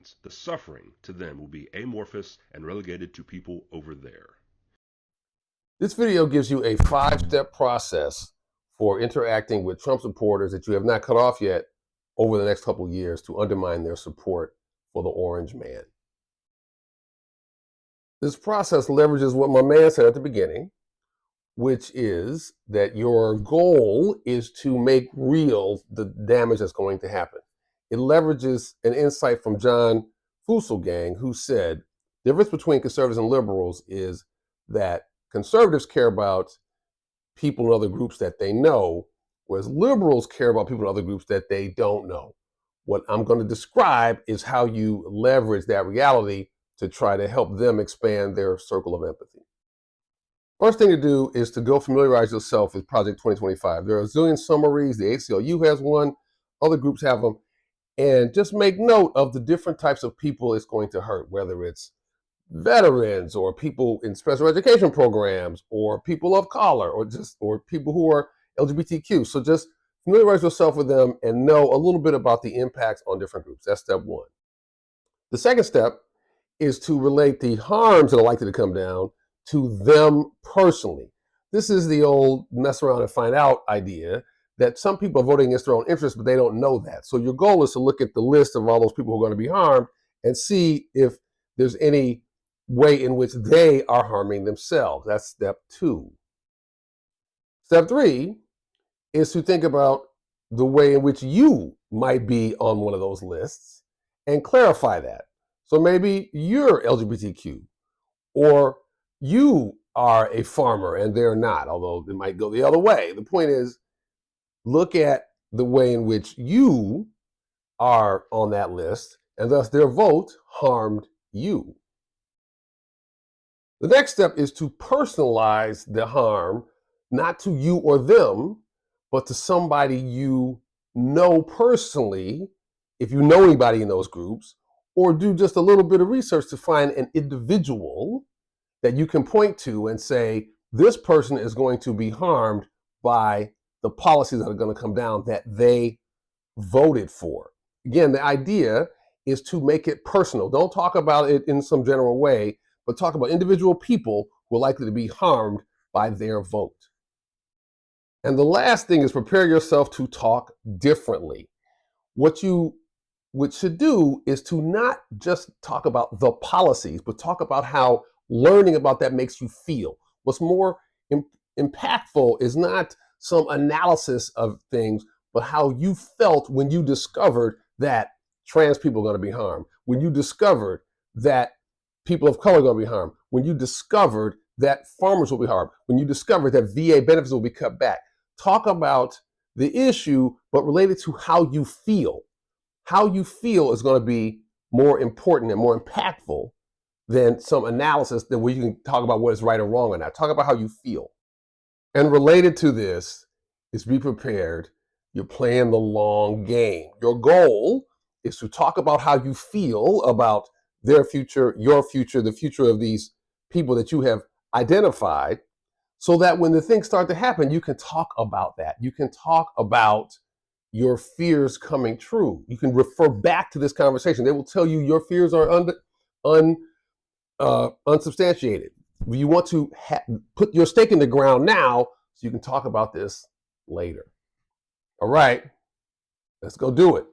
means the suffering to them will be amorphous and relegated to people over there. This video gives you a 5-step process for interacting with Trump supporters that you have not cut off yet over the next couple of years to undermine their support for the orange man. This process leverages what my man said at the beginning, which is that your goal is to make real the damage that's going to happen. It leverages an insight from John Fusselgang, who said the difference between conservatives and liberals is that conservatives care about people in other groups that they know, whereas liberals care about people in other groups that they don't know. What I'm going to describe is how you leverage that reality to try to help them expand their circle of empathy. First thing to do is to go familiarize yourself with Project 2025. There are a zillion summaries. The ACLU has one. Other groups have them. And just make note of the different types of people it's going to hurt, whether it's veterans or people in special education programs or people of color or people who are LGBTQ. So just familiarize yourself with them and know a little bit about the impacts on different groups. That's step one. The second step is to relate the harms that are likely to come down to them personally. This is the old mess around and find out idea that some people are voting against their own interests, but they don't know that. So your goal is to look at the list of all those people who are going to be harmed and see if there's any way in which they are harming themselves. That's step two. Step three is to think about the way in which you might be on one of those lists and clarify that. So maybe you're LGBTQ, or you are a farmer and they're not, although it might go the other way. The point is, look at the way in which you are on that list, and thus their vote harmed you. The next step is to personalize the harm, not to you or them, but to somebody you know personally, if you know anybody in those groups, or do just a little bit of research to find an individual that you can point to and say, this person is going to be harmed by the policies that are going to come down that they voted for. Again, the idea is to make it personal. Don't talk about it in some general way, but talk about individual people who are likely to be harmed by their vote. And the last thing is prepare yourself to talk differently. What you should do is to not just talk about the policies, but talk about how learning about that makes you feel. What's more impactful is not some analysis of things, but how you felt when you discovered that trans people are going to be harmed, when you discovered that people of color are going to be harmed, when you discovered that farmers will be harmed, when you discovered that VA benefits will be cut back. Talk about the issue, but related to how you feel. How you feel is going to be more important and more impactful than some analysis that where you can talk about what is right or wrong or not. Talk about how you feel. And related to this is be prepared. You're playing the long game. Your goal is to talk about how you feel about their future, your future, the future of these people that you have identified, so that when the things start to happen, you can talk about that. You can talk about your fears coming true. You can refer back to this conversation. They will tell you your fears are unsubstantiated. You want to put your stake in the ground now so you can talk about this later. All right, let's go do it.